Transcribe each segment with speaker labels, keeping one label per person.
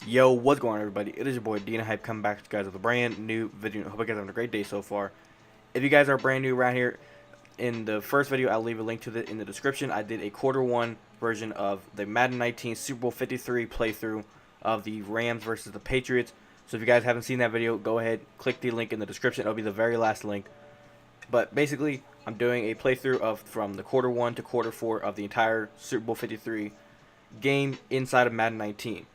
Speaker 1: Yo, what's going on, everybody? It is your boy Dina Hype coming back to you guys with a brand new video. I hope you guys are having a great day so far. If you guys are brand new around here, in the first video, I'll leave a link to it in the description. I did a Q1 version of the Madden 19 Super Bowl 53 playthrough of the Rams versus the Patriots. So if you guys haven't seen that video, go ahead, click the link in the description. It'll be the very last link. But basically, I'm doing a playthrough of from the Q1 to Q4 of the entire Super Bowl 53 game inside of Madden 19.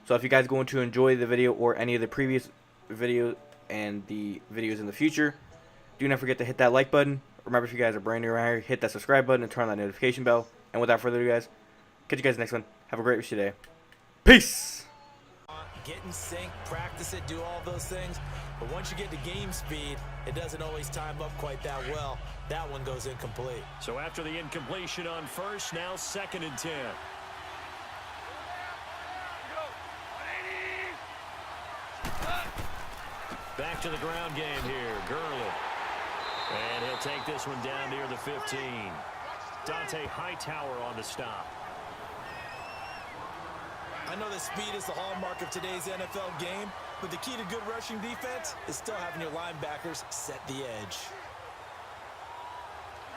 Speaker 1: So if you guys are going to enjoy the video or any of the previous videos and the videos in the future, do not forget to hit that like button. Remember, if you guys are brand new around here, hit that subscribe button and turn on that notification bell. And without further ado, guys, catch you guys next one. Have a great rest of your day. Peace!
Speaker 2: Get in sync, practice it, do all those things. But once you get to game speed, it doesn't always time up quite that well. That one goes incomplete.
Speaker 3: So after the incompletion on first, now 2nd and 10. Back to the ground game here, Gurley. And he'll take this one down near the 15. Dante Hightower on the stop.
Speaker 2: I know that speed is the hallmark of today's NFL game, but the key to good rushing defense is still having your linebackers set the edge.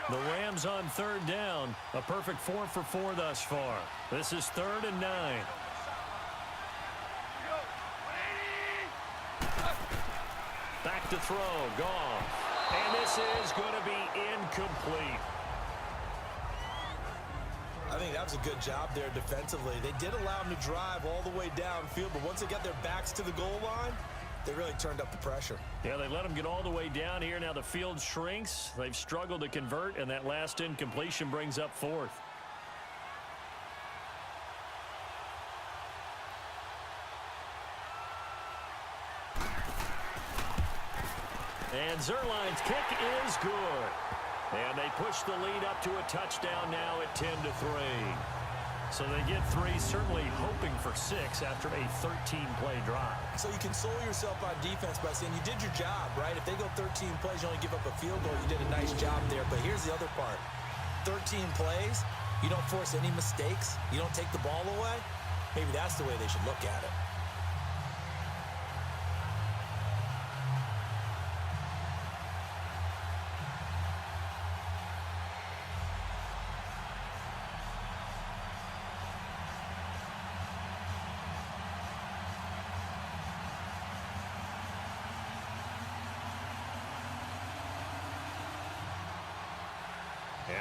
Speaker 3: The Rams on 3rd down, a perfect 4 for 4 thus far. This is 3rd and 9. Back to throw, Goff. And this is going to be incomplete.
Speaker 2: I think that was a good job there defensively. They did allow them to drive all the way downfield, but once they got their backs to the goal line, they really turned up the pressure.
Speaker 3: Yeah, they let them get all the way down here. Now the field shrinks. They've struggled to convert, and that last incompletion brings up 4th. And Zerline's kick is good. And they push the lead up to a touchdown now at 10-3. So they get 3, certainly hoping for 6 after a 13-play drive.
Speaker 2: So you console yourself on defense by saying you did your job, right? If they go 13 plays, you only give up a field goal, you did a nice job there. But here's the other part. 13 plays, you don't force any mistakes, you don't take the ball away. Maybe that's the way they should look at it.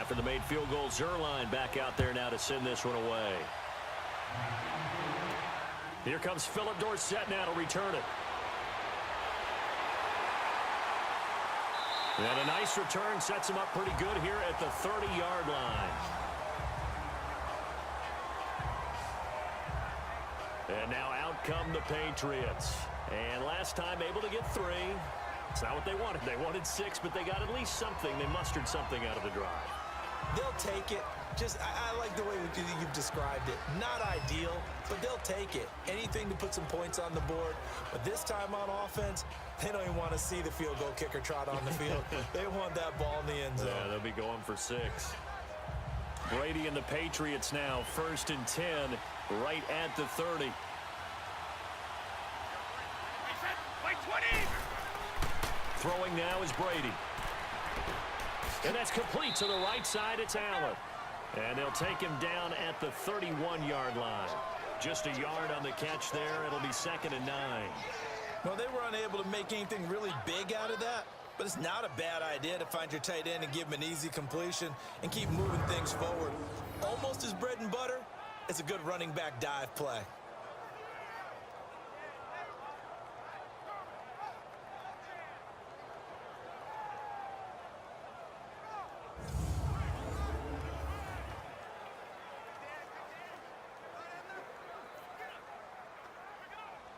Speaker 3: After the made field goal, Zerline back out there now to send this one away. Here comes Philip Dorsett now to return it. And a nice return sets him up pretty good here at the 30-yard line. And now out come the Patriots. And last time able to get 3. It's not what they wanted. They wanted 6, but they got at least something. They mustered something out of the drive.
Speaker 2: They'll take it. I like the way you've described it. Not ideal, but they'll take it. Anything to put some points on the board. But this time on offense, they don't even want to see the field goal kicker trot on the field. They want that ball in the end zone.
Speaker 3: Yeah, they'll be going for 6. Brady and the Patriots now, 1st and 10, right at the 30. Throwing now is Brady. And that's complete to the right side. It's Allen. And they'll take him down at the 31-yard line. Just a yard on the catch there. It'll be 2nd and 9.
Speaker 2: Well, they were unable to make anything really big out of that, but it's not a bad idea to find your tight end and give him an easy completion and keep moving things forward. Almost as bread and butter, it's a good running back dive play.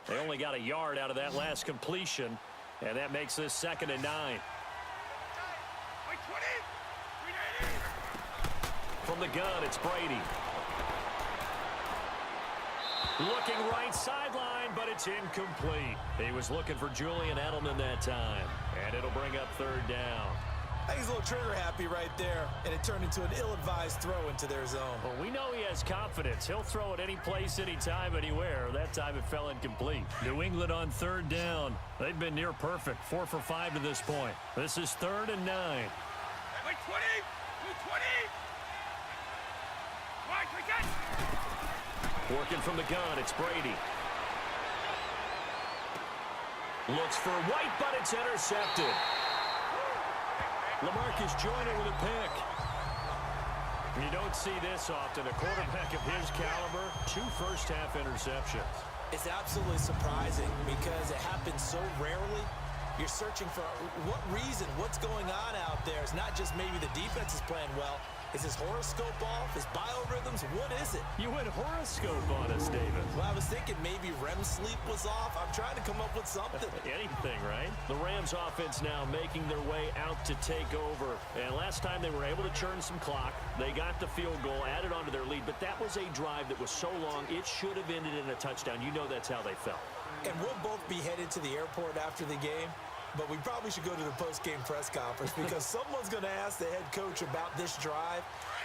Speaker 3: They only got a yard out of that last completion, and that makes this 2nd and 9. From the gun, it's Brady. Looking right sideline, but it's incomplete. He was looking for Julian Edelman that time, and it'll bring up 3rd down.
Speaker 2: I think he's a little trigger happy right there, and it turned into an ill-advised throw into their zone.
Speaker 3: Well, we know he has confidence. He'll throw it any place, anytime, anywhere. That time it fell incomplete. New England on third down. They've been near perfect, 4 for 5 to this point. This is 3rd and 9.
Speaker 4: Wait, 20! 20! Right, we got
Speaker 3: Working from the gun, it's Brady. Looks for White, but it's intercepted. Lamarcus Joyner with a pick. You don't see this often. A quarterback of his caliber, 2 first-half interceptions.
Speaker 2: It's absolutely surprising because it happens so rarely. You're searching for what reason, what's going on out there. It's not just maybe the defense is playing well. Is his horoscope off? His biorhythms? What is it?
Speaker 3: You went horoscope on us, David.
Speaker 2: Well, I was thinking maybe REM sleep was off. I'm trying to come up with something.
Speaker 3: Anything, right? The Rams offense now making their way out to take over. And last time they were able to churn some clock. They got the field goal, added on to their lead. But that was a drive that was so long, it should have ended in a touchdown. You know that's how they felt.
Speaker 2: And we'll both be headed to the airport after the game. But we probably should go to the post-game press conference because someone's going to ask the head coach about this drive,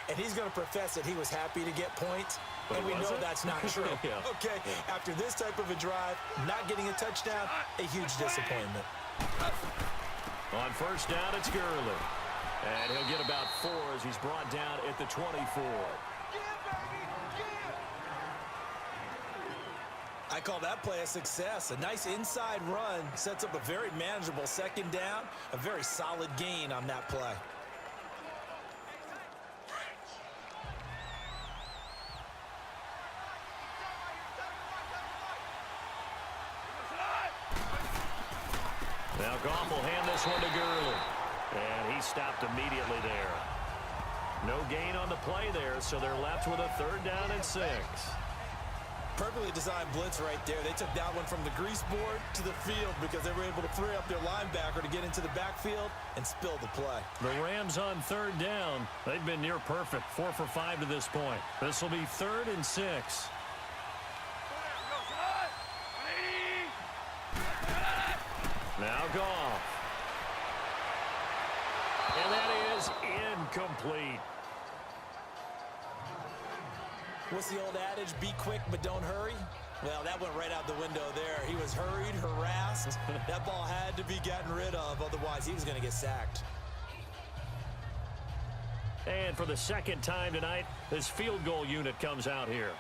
Speaker 2: and he's going to profess that he was happy to get points, and we know that's not true.
Speaker 3: Yeah.
Speaker 2: Okay, after this type of a drive, not getting a touchdown, a huge disappointment.
Speaker 3: On first down, it's Gurley. And he'll get about 4 as he's brought down at the 24.
Speaker 2: I call that play a success. A nice inside run sets up a very manageable second down. A very solid gain on that play.
Speaker 3: Now Goff will hand this one to Gurley. And he stopped immediately there. No gain on the play there, so they're left with a 3rd down and 6.
Speaker 2: Perfectly designed blitz right there. They took that one from the grease board to the field because they were able to free up their linebacker to get into the backfield and spill the play.
Speaker 3: The Rams on 3rd down. They've been near perfect, 4 for 5 to this point. This will be 3rd and 6. Now Goff. And that is incomplete.
Speaker 2: What's the old adage? Be quick, but don't hurry. Well, that went right out the window there. He was hurried, harassed. That ball had to be gotten rid of. Otherwise, he was going to get sacked.
Speaker 3: And for the second time tonight, his field goal unit comes out here.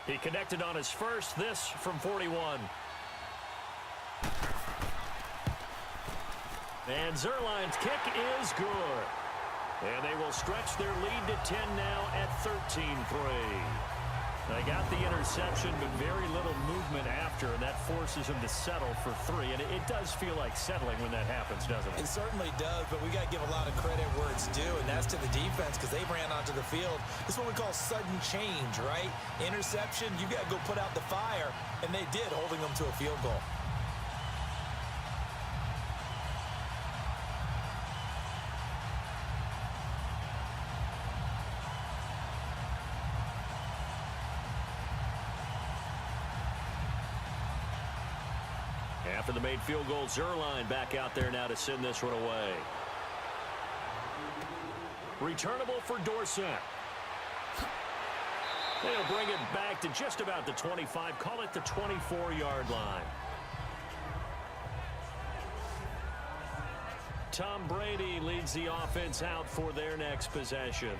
Speaker 3: He connected on his first, this from 41. And Zerline's kick is good. And they will stretch their lead to 10 now at 13-3. They got the interception, but very little movement after, and that forces them to settle for 3. And it does feel like settling when that happens, doesn't it?
Speaker 2: It certainly does, but we got to give a lot of credit where it's due, and that's to the defense because they ran onto the field. This is what we call sudden change, right? Interception, you got to go put out the fire, and they did, holding them to a field goal.
Speaker 3: After the made field goal, Zerline back out there now to send this one away. Returnable for Dorsett. They'll bring it back to just about the 25. Call it the 24-yard line. Tom Brady leads the offense out for their next possession.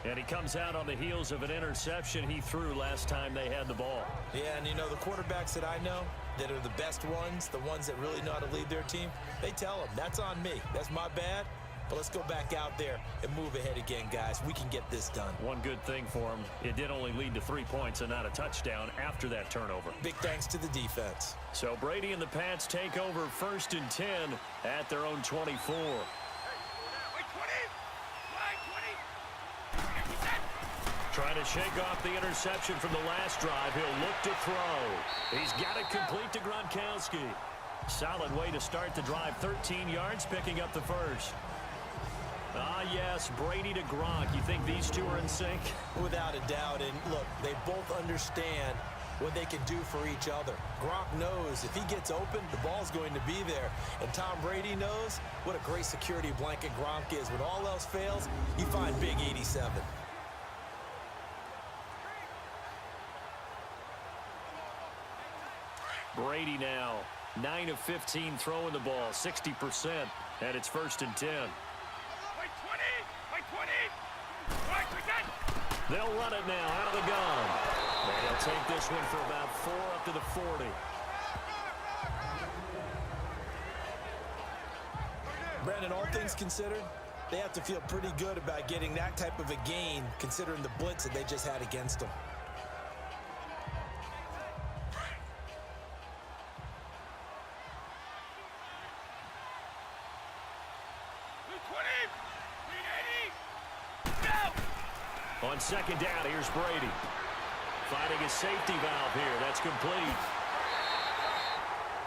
Speaker 3: And he comes out on the heels of an interception he threw last time they had the ball.
Speaker 2: Yeah, and you know, the quarterbacks that I know that are the best ones, the ones that really know how to lead their team, they tell them, that's on me. That's my bad. But let's go back out there and move ahead again, guys. We can get this done.
Speaker 3: One good thing for him, it did only lead to 3 points and not a touchdown after that turnover.
Speaker 2: Big thanks to the defense.
Speaker 3: So Brady and the Pats take over 1st and 10 at their own 24. Trying to shake off the interception from the last drive. He'll look to throw. He's got it complete to Gronkowski. Solid way to start the drive. 13 yards, picking up the first. Ah, yes, Brady to Gronk. You think these two are in sync?
Speaker 2: Without a doubt. And look, they both understand what they can do for each other. Gronk knows if he gets open, the ball's going to be there. And Tom Brady knows what a great security blanket Gronk is. When all else fails, you find Big 87.
Speaker 3: Brady now, 9 of 15 throwing the ball, 60%, and it's 1st and 10.
Speaker 4: Wait 20! Wait 20! Right, again!
Speaker 3: They'll run it now out of the gun. And they'll take this one for about 4 up to the 40.
Speaker 2: Brandon, all things considered, they have to feel pretty good about getting that type of a gain considering the blitz that they just had against them.
Speaker 3: On 2nd down, here's Brady. Finding a safety valve here. That's complete.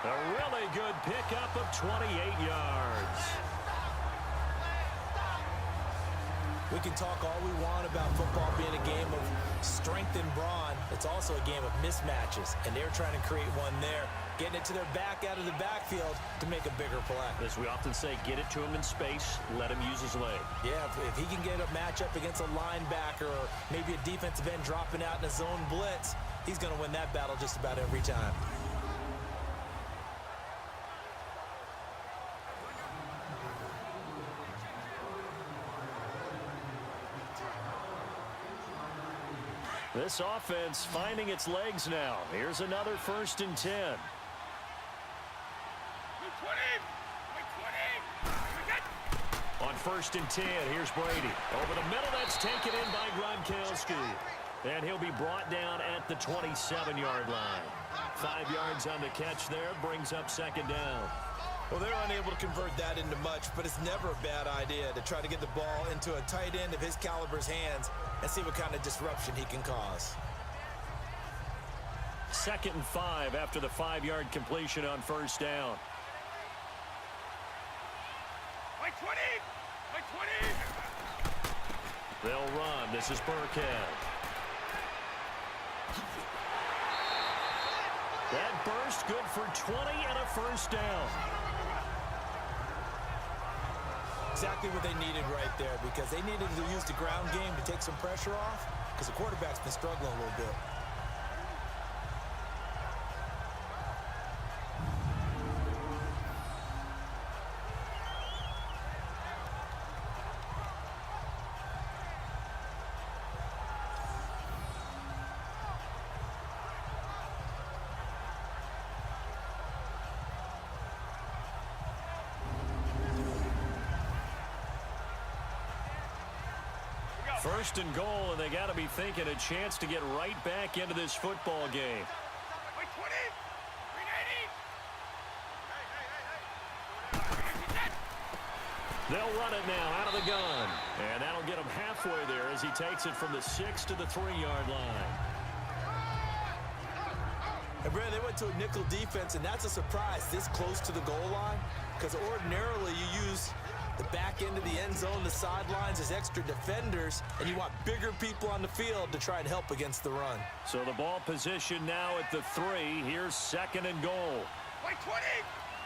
Speaker 3: A really good pickup of 28 yards.
Speaker 2: We can talk all we want about football being a game of strength and brawn. It's also a game of mismatches, and they're trying to create one there, getting it to their back out of the backfield to make a bigger play.
Speaker 3: As we often say, get it to him in space, let him use his leg.
Speaker 2: Yeah, if he can get a matchup against a linebacker or maybe a defensive end dropping out in a zone blitz, he's going to win that battle just about every time.
Speaker 3: This offense finding its legs now. Here's another 1st and 10. On 1st and 10, here's Brady. Over the middle, that's taken in by Gronkowski. And he'll be brought down at the 27-yard line. 5 yards on the catch there, brings up 2nd down.
Speaker 2: Well, they're unable to convert that into much, but it's never a bad idea to try to get the ball into a tight end of his caliber's hands and see what kind of disruption he can cause.
Speaker 3: 2nd and 5 after the 5-yard completion on 1st down.
Speaker 4: Wait 20! Wait 20!
Speaker 3: They'll run. This is Burkhead. That burst good for 20 and a 1st down.
Speaker 2: Exactly what they needed right there, because they needed to use the ground game to take some pressure off, because the quarterback's been struggling a little bit.
Speaker 3: First and goal, and they got to be thinking a chance to get right back into this football game.
Speaker 4: Wait 20! 380!
Speaker 3: They'll run it now out of the gun. And that'll get him halfway there as he takes it from the 6 to the 3-yard line.
Speaker 2: And Brad, they went to a nickel defense, and that's a surprise this close to the goal line, because ordinarily you use the back end of the end zone, the sidelines as extra defenders, and you want bigger people on the field to try and help against the run.
Speaker 3: So the ball position now at the 3. Here's 2nd and goal.
Speaker 4: Wait 20!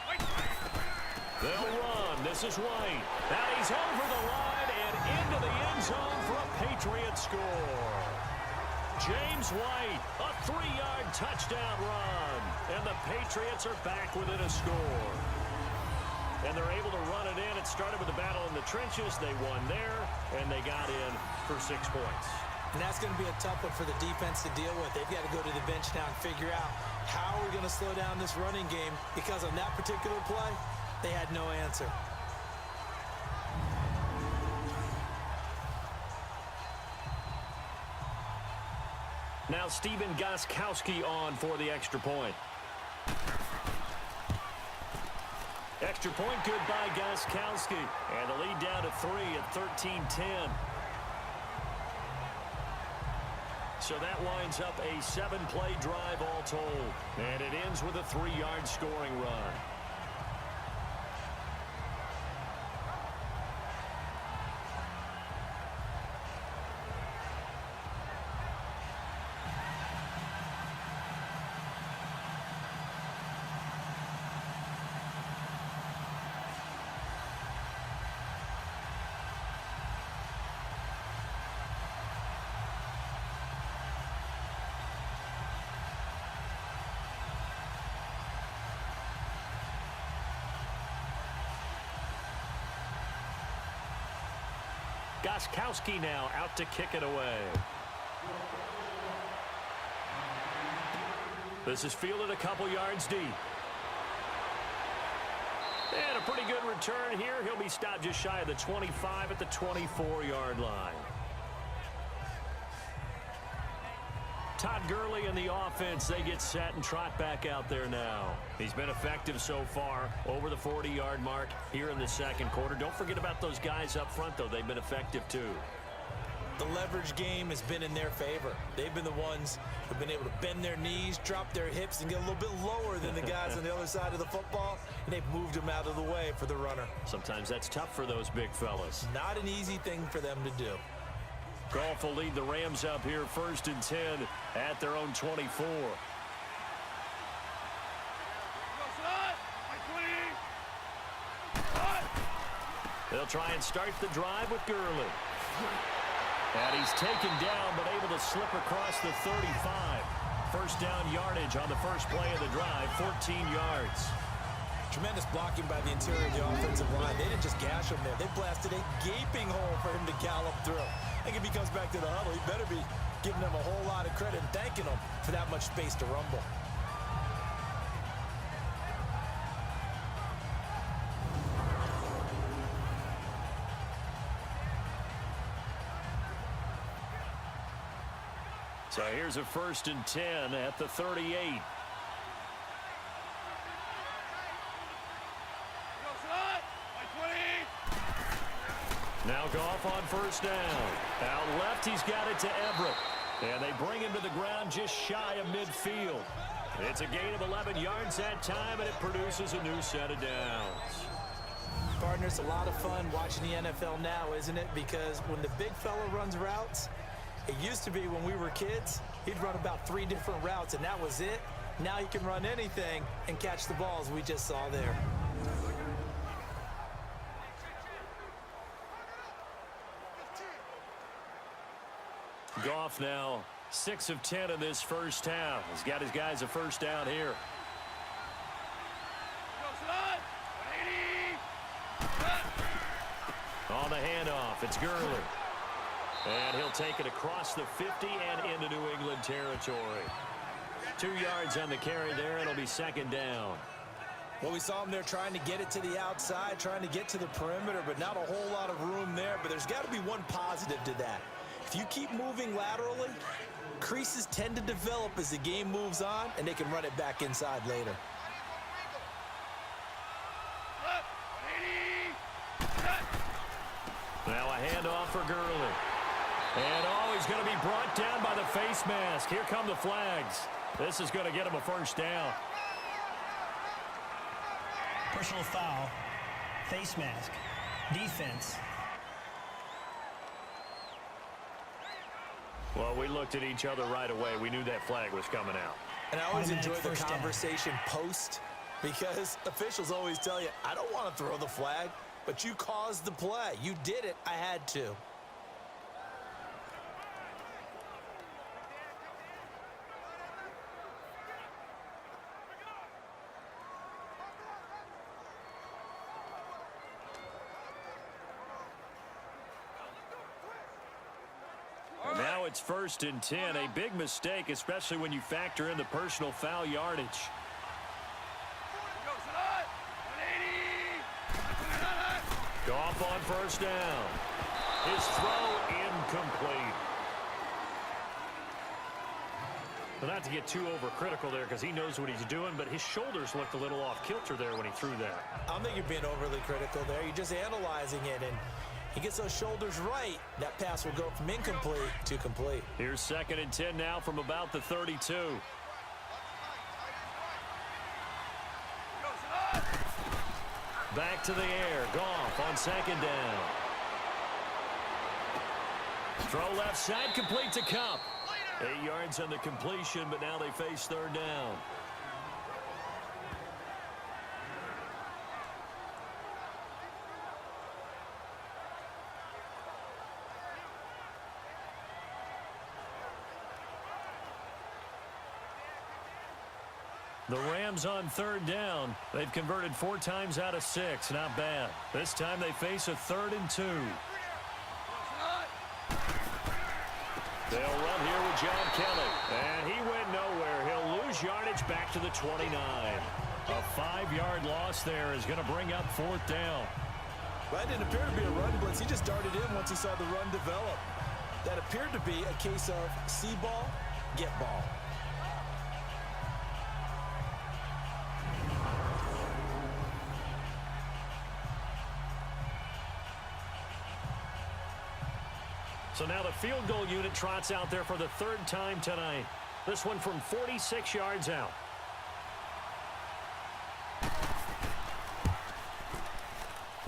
Speaker 4: Wait 20!
Speaker 3: They'll run. This is White. Now he's over the line and into the end zone for a Patriot score. James White, a 3-yard touchdown run. And the Patriots are back within a score. And they're able to run it in. It started with the battle in the trenches. They won there, and they got in for 6 points.
Speaker 2: And that's going to be a tough one for the defense to deal with. They've got to go to the bench now and figure out how we're going to slow down this running game, because on that particular play, they had no answer.
Speaker 3: Now Stephen Gostkowski on for the extra point. Extra point good by Gostkowski. And the lead down to 3 at 13-10. So that winds up a 7-play drive all told. And it ends with a 3-yard scoring run. Gostkowski now out to kick it away. This is fielded a couple yards deep. And a pretty good return here. He'll be stopped just shy of the 25 at the 24-yard line. Todd Gurley and the offense, they get set and trot back out there now. He's been effective so far, over the 40-yard mark here in the second quarter. Don't forget about those guys up front, though. They've been effective, too.
Speaker 2: The leverage game has been in their favor. They've been the ones who've been able to bend their knees, drop their hips, and get a little bit lower than the guys on the other side of the football, and they've moved them out of the way for the runner.
Speaker 3: Sometimes that's tough for those big fellas.
Speaker 2: Not an easy thing for them to do.
Speaker 3: Goff will lead the Rams up here 1st and 10 at their own 24. They'll try and start the drive with Gurley. And he's taken down but able to slip across the 35. First down yardage on the first play of the drive, 14 yards.
Speaker 2: Tremendous blocking by the interior of the offensive line. They didn't just gash him there. They blasted a gaping hole for him to gallop through. I think if he comes back to the huddle, he better be giving them a whole lot of credit and thanking them for that much space to rumble.
Speaker 3: So here's a 1st and 10 at the 38. Now Goff on 1st down. Out left, he's got it to Everett. And they bring him to the ground just shy of midfield. It's a gain of 11 yards that time, and it produces a new set of downs.
Speaker 2: Partners, a lot of fun watching the NFL now, isn't it? Because when the big fella runs routes, it used to be when we were kids, he'd run about 3 different routes, and that was it. Now he can run anything and catch the balls we just saw there.
Speaker 3: Goff now 6 of 10 in this first half. He's got his guys a first down here. On the handoff, it's Gurley. And he'll take it across the 50 and into New England territory. 2 yards on the carry there, and it'll be 2nd down.
Speaker 2: Well, we saw him there trying to get it to the outside, trying to get to the perimeter, but not a whole lot of room there. But there's got to be one positive to that. If you keep moving laterally, creases tend to develop as the game moves on, and they can run it back inside later.
Speaker 3: Now a handoff for Gurley. And he's going to be brought down by the face mask. Here come the flags. This is going to get him a first down.
Speaker 5: Personal foul, face mask, defense.
Speaker 3: Well, we looked at each other right away. We knew that flag was coming out.
Speaker 2: And I always enjoy the
Speaker 5: First down.
Speaker 2: conversation post, because officials always tell you, I don't want to throw the flag, but you caused the play. You did it. I had to.
Speaker 3: Now it's 1st and 10. A big mistake, especially when you factor in the personal foul yardage. Goff on 1st down. His throw incomplete. Well, not to get too overcritical there, because he knows what he's doing, but his shoulders looked a little off kilter there when he threw that.
Speaker 2: I don't think you're being overly critical there. You're just analyzing it, and he gets those shoulders right. That pass will go from incomplete to complete.
Speaker 3: Here's 2nd and 10 now from about the 32. Back to the air. Goff on 2nd down. Throw left side, complete to Cup. 8 yards on the completion, but now they face 3rd down. The Rams on 3rd down. They've converted 4 times out of 6. Not bad. This time they face a 3rd and 2. They'll run here with John Kelly. And he went nowhere. He'll lose yardage back to the 29. A 5-yard loss there is going to bring up 4th down.
Speaker 2: That didn't appear to be a run blitz. He just darted in once he saw the run develop. That appeared to be a case of see ball, get ball.
Speaker 3: So now the field goal unit trots out there for the 3rd time tonight. This one from 46 yards out.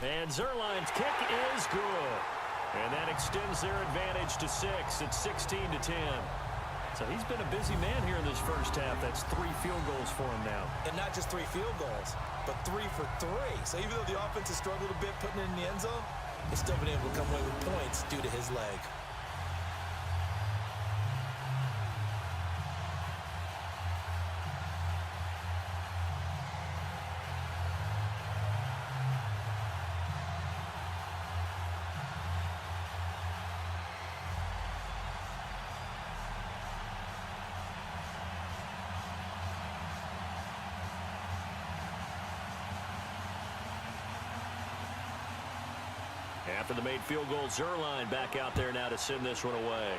Speaker 3: And Zerline's kick is good. And that extends their advantage to 6. It's 16-10. So he's been a busy man here in this first half. That's 3 field goals for him now.
Speaker 2: And not just 3 field goals, but 3 for 3. So even though the offense has struggled a bit putting it in the end zone, they've still been able to come away with points due to his leg.
Speaker 3: After the made field goal, Zerline back out there now to send this one away.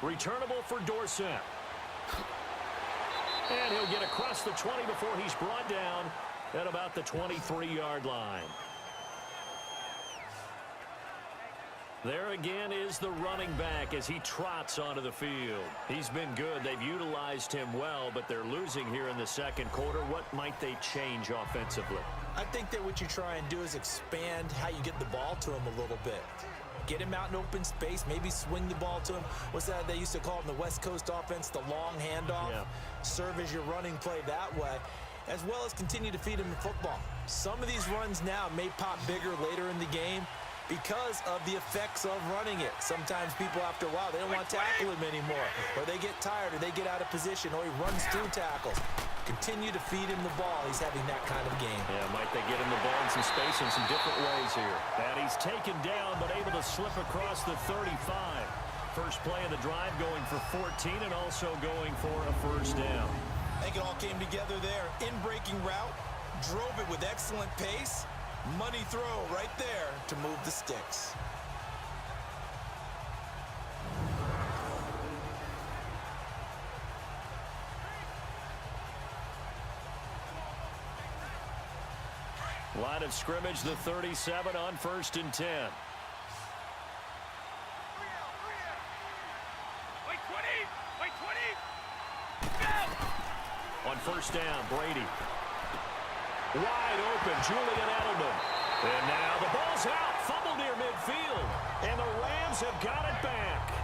Speaker 3: Returnable for Dorsett. And he'll get across the 20 before he's brought down at about the 23-yard line. There again is the running back as he trots onto the field. He's been good. They've utilized him well, but they're losing here in the second quarter. What might they change offensively?
Speaker 2: I think that what you try and do is expand how you get the ball to him a little bit. Get him out in open space, maybe swing the ball to him. What's that they used to call it in the West Coast offense, the long handoff? Yeah. Serve as your running play that way, as well as continue to feed him the football. Some of these runs now may pop bigger later in the game because of the effects of running it. Sometimes people, after a while, they don't want to tackle him anymore, or they get tired, or they get out of position, or he runs through tackles. Continue to feed him the ball. He's having that kind of game.
Speaker 3: Yeah, might they get him the ball in some space in some different ways here. And he's taken down, but able to slip across the 35. First play of the drive going for 14 and also going for a first down.
Speaker 2: I think it all came together there. In-breaking route, drove it with excellent pace. Money throw right there to move the sticks.
Speaker 3: Line of scrimmage, the 37 on 1st and 10.
Speaker 4: Wait 20! Wait 20! Go!
Speaker 3: On first down, Brady. Wide open, Julian Edelman. And now the ball's out. Fumble near midfield. And the Rams have got it back.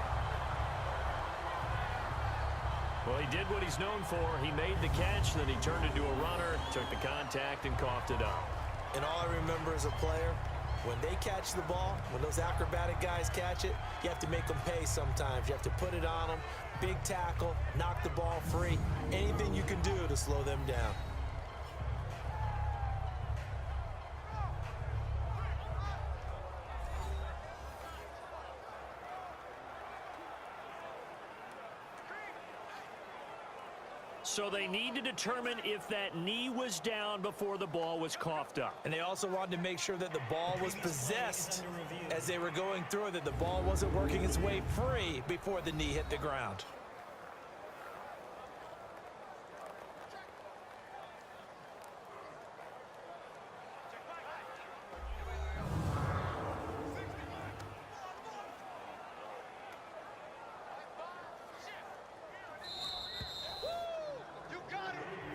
Speaker 3: Well, he did what he's known for. He made the catch, then he turned into a runner, took the contact, and coughed it up.
Speaker 2: And all I remember as a player, when they catch the ball, when those acrobatic guys catch it, you have to make them pay sometimes. You have to put it on them, big tackle, knock the ball free, anything you can do to slow them down.
Speaker 3: So they need to determine if that knee was down before the ball was coughed up.
Speaker 2: And they also wanted to make sure that the ball was possessed as they were going through, that the ball wasn't working its way free before the knee hit the ground.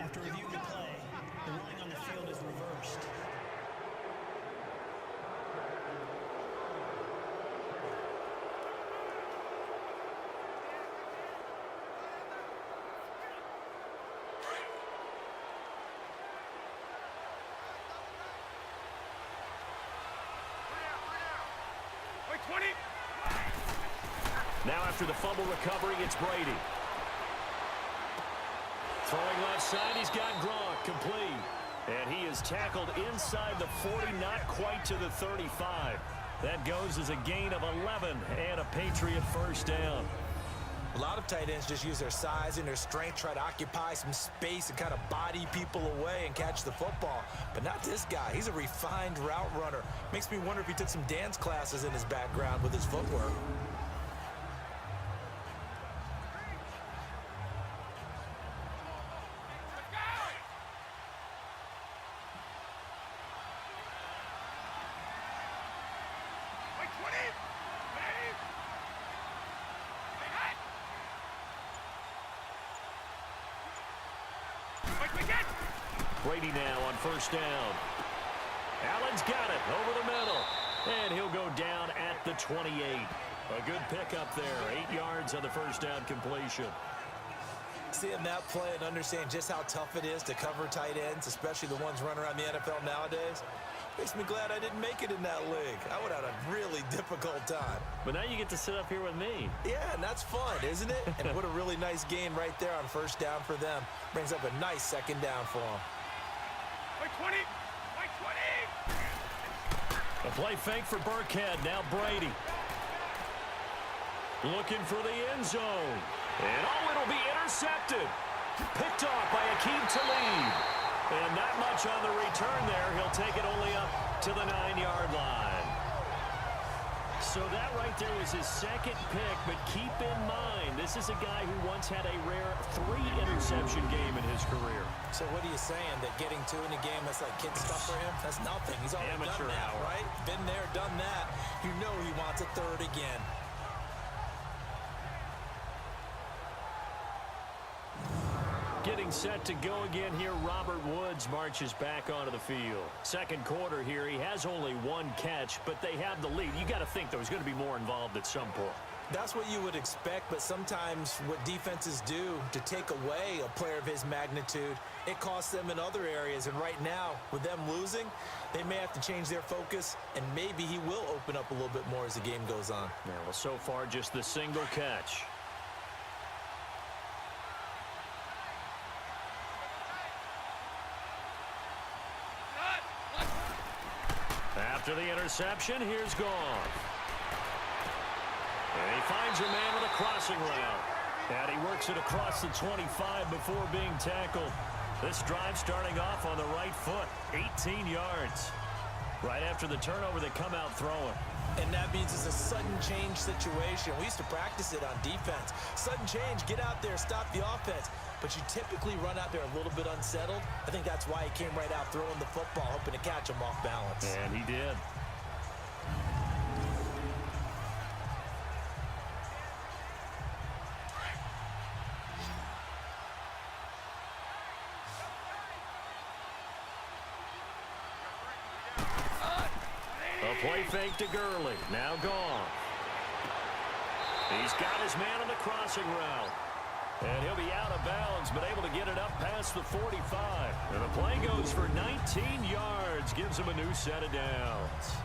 Speaker 5: After reviewing the play, the ruling on the field is reversed.
Speaker 4: Wait 20!
Speaker 3: Now after the fumble recovery, it's Brady. Throwing left side, he's got Gronk complete. And he is tackled inside the 40, not quite to the 35. That goes as a gain of 11 and a Patriot first down.
Speaker 2: A lot of tight ends just use their size and their strength, try to occupy some space and kind of body people away and catch the football. But not this guy. He's a refined route runner. Makes me wonder if he took some dance classes in his background with his footwork.
Speaker 3: Brady now on first down. Allen's got it over the middle. And he'll go down at the 28. A good pickup there. 8 yards on the first down completion.
Speaker 2: Seeing that play and understanding just how tough it is to cover tight ends, especially the ones running around the NFL nowadays, makes me glad I didn't make it in that league. I would have had a really difficult time.
Speaker 3: But now you get to sit up here with me.
Speaker 2: Yeah, and that's fun, isn't it? And what a really nice gain right there on first down for them. Brings up a nice second down for them.
Speaker 4: By 20! By 20!
Speaker 3: A play fake for Burkhead. Now Brady. Looking for the end zone. And it'll be intercepted. Picked off by Akeem Talib. And not much on the return there. He'll take it only up to the 9-yard line. So that right there was his second pick, but keep in mind, this is a guy who once had a rare 3-interception game in his career.
Speaker 2: So what are you saying, that getting 2 in a game, that's like kid stuff for him? That's nothing. He's already
Speaker 3: Amateur
Speaker 2: done that,
Speaker 3: hour.
Speaker 2: right? Been there, done that. You know he wants a third again.
Speaker 3: Getting set to go again here, Robert Woods marches back onto the field. Second quarter here, he has only 1 catch, but they have the lead. You got to think there's going to be more involved at some point.
Speaker 2: That's what you would expect, but sometimes what defenses do to take away a player of his magnitude, it costs them in other areas. And right now, with them losing, they may have to change their focus, and maybe he will open up a little bit more as the game goes on.
Speaker 3: Yeah, well, so far, just the single catch. After the interception, here's Goff. And he finds a man with a crossing route. And he works it across the 25 before being tackled. This drive starting off on the right foot, 18 yards. Right after the turnover, they come out throwing.
Speaker 2: And that means it's a sudden change situation. We used to practice it on defense. Sudden change, get out there, stop the offense. But you typically run out there a little bit unsettled. I think that's why he came right out throwing the football, hoping to catch him off balance.
Speaker 3: And he did. A play fake to Gurley. Now gone. He's got his man on the crossing route. And he'll be out of bounds, but able to get it up past the 45. And the play goes for 19 yards. Gives him a new set of downs.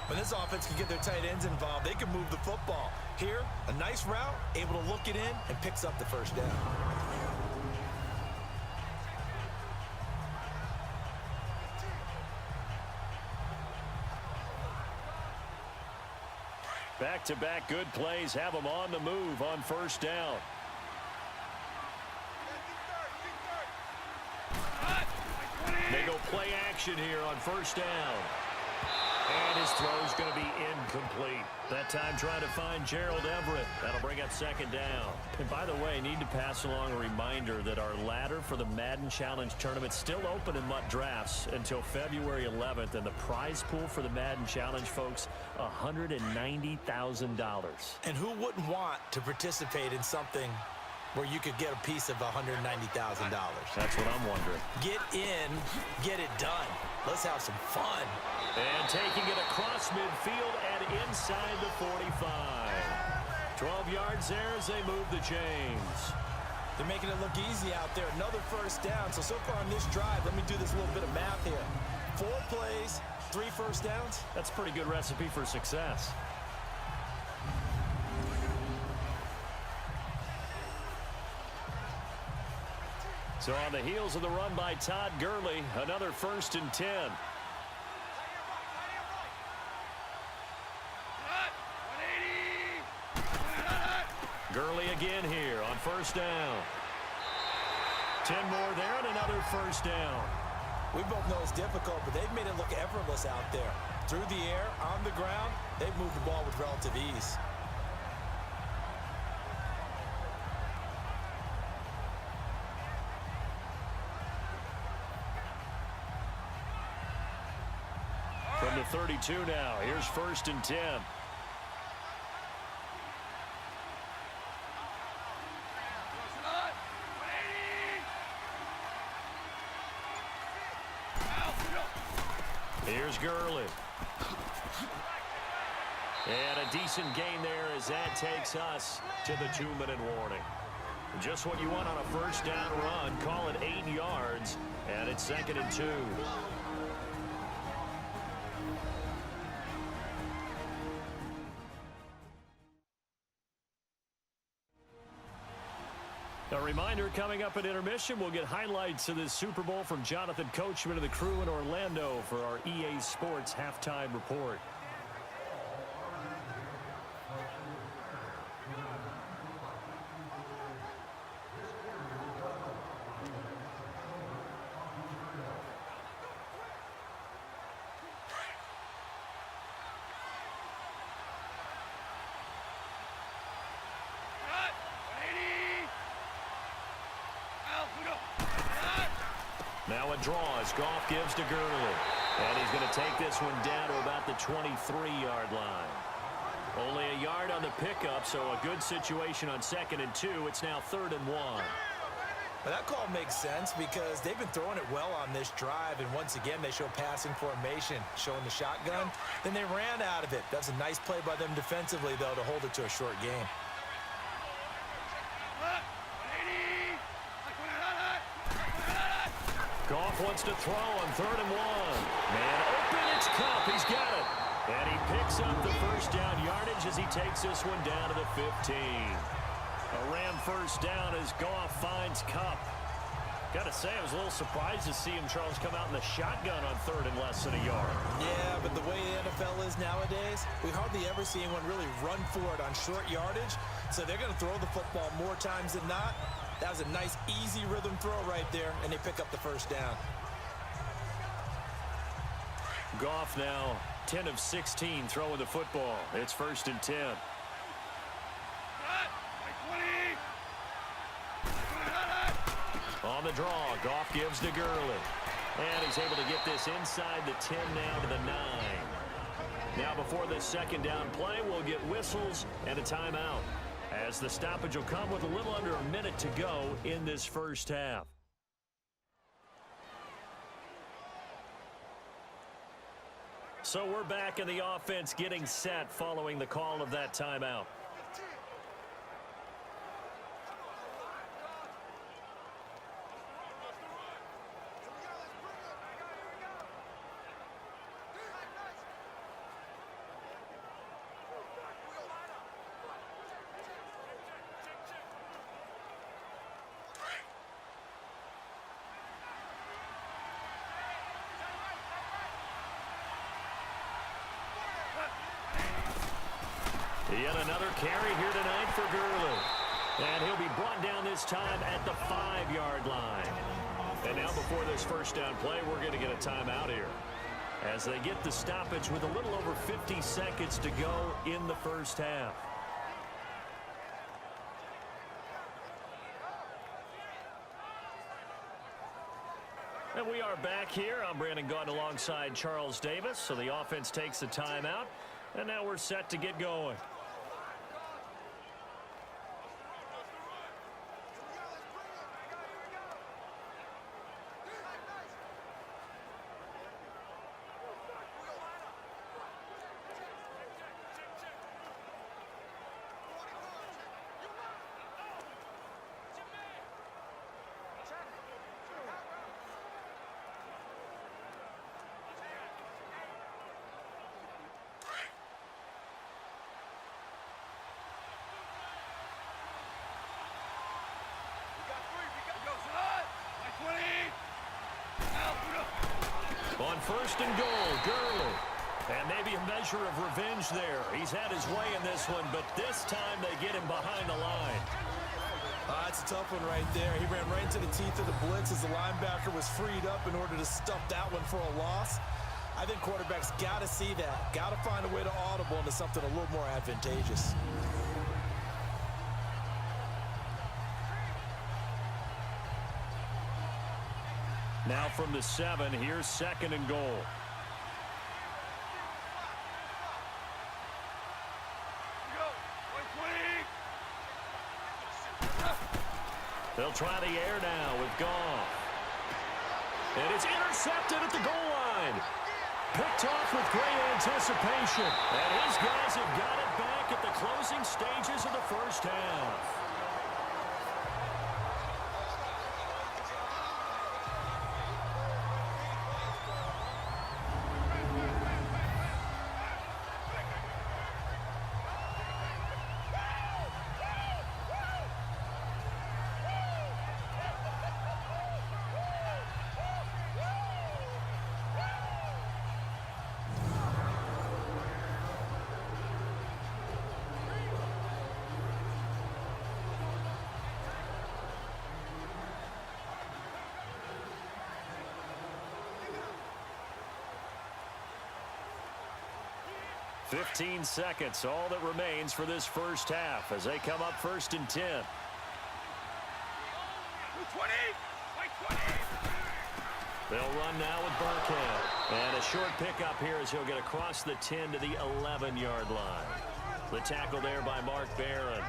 Speaker 2: When this offense can get their tight ends involved, they can move the football. Here, a nice route, able to look it in, and picks up the first down.
Speaker 3: Back-to-back good plays have them on the move on first down. They go play action here on first down. And his throw's going to be incomplete. That time trying to find Gerald Everett. That'll bring up second down. And by the way, need to pass along a reminder that our ladder for the Madden Challenge tournament is still open in MUT Drafts until February 11th. And the prize pool for the Madden Challenge, folks, $190,000.
Speaker 2: And who wouldn't want to participate in something where you could get a piece of $190,000?
Speaker 3: That's what I'm wondering.
Speaker 2: Get in, get it done. Let's have some fun.
Speaker 3: And taking it across midfield and inside the 45. 12 yards there as they move the chains.
Speaker 2: They're making it look easy out there. Another first down. So far on this drive, let me do this little bit of math here. 4 plays, 3 first downs.
Speaker 3: That's a pretty good recipe for success. So on the heels of the run by Todd Gurley, another 1st and 10. Gurley again here on first down. 10 more there and another first down.
Speaker 2: We both know it's difficult, but they've made it look effortless out there. Through the air, on the ground, they've moved the ball with relative ease.
Speaker 3: From the 32 now, here's first and 10. Here's Gurley. And a decent gain there as that takes us to the 2-minute warning. Just what you want on a first down run. Call it 8 yards, and it's 2nd and 2. A reminder, coming up at intermission, we'll get highlights of this Super Bowl from Jonathan Coachman and the crew in Orlando for our EA Sports halftime report. Now a draw as Goff gives to Gurley. And he's going to take this one down to about the 23-yard line. Only a yard on the pickup, so a good situation on 2nd and 2. It's now 3rd and 1.
Speaker 2: Well, that call makes sense because they've been throwing it well on this drive, and once again they show passing formation, showing the shotgun. Then they ran out of it. That's a nice play by them defensively, though, to hold it to a short game.
Speaker 3: Goff wants to throw on 3rd and 1. Man open, it's Kupp. He's got it. And he picks up the first down yardage as he takes this one down to the 15. A Ram first down as Goff finds Kupp. Got to say, I was a little surprised to see him, Charles, come out in the shotgun on 3rd and less than a yard.
Speaker 2: Yeah, but the way the NFL is nowadays, we hardly ever see anyone really run for it on short yardage. So they're going to throw the football more times than not. That was a nice, easy rhythm throw right there, and they pick up the first down.
Speaker 3: Goff now 10 of 16 throwing the football. It's 1st and 10. On the draw, Goff gives to Gurley. And he's able to get this inside the 10 now to the 9. Now before this 2nd down play, we'll get whistles and a timeout, as the stoppage will come with a little under a minute to go in this first half. So we're back in the offense getting set following the call of that timeout. Yet another carry here tonight for Gurley. And he'll be brought down this time at the 5-yard line. And now before this first down play, we're going to get a timeout here, as they get the stoppage with a little over 50 seconds to go in the first half. And we are back here. I'm Brandon Gaudin alongside Charles Davis. So the offense takes a timeout, and now we're set to get going. On 1st and goal, Gurley. And maybe a measure of revenge there. He's had his way in this one, but this time they get him behind the line.
Speaker 2: That's a tough one right there. He ran right into the teeth of the blitz as the linebacker was freed up in order to stuff that one for a loss. I think quarterbacks got to see that. Got to find a way to audible into something a little more advantageous.
Speaker 3: Now from the 7, here's 2nd and goal. They'll try the air now with Goff. And it's intercepted at the goal line. Picked off with great anticipation. And his guys have got it back at the closing stages of the first half. "15 seconds, all that remains for this first half as they come up 1st and 10.
Speaker 4: 20! By 20!
Speaker 3: They'll run now with Burkhead. And a short pickup here as he'll get across the 10 to the 11-yard line. The tackle there by Mark Barron.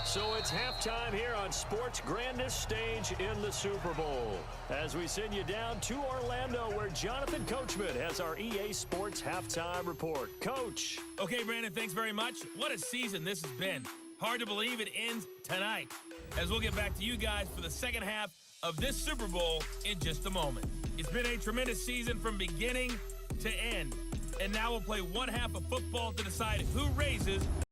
Speaker 3: So it's halftime here on sports' grandest stage in the Super Bowl. As we send you down to Orlando, where Jonathan Coachman has our EA Sports Halftime Report. Coach.
Speaker 6: Okay, Brandon, thanks very much. What a season this has been. Hard to believe it ends tonight, as we'll get back to you guys for the second half of this Super Bowl in just a moment. It's been a tremendous season from beginning to end, and now we'll play one half of football to decide who raises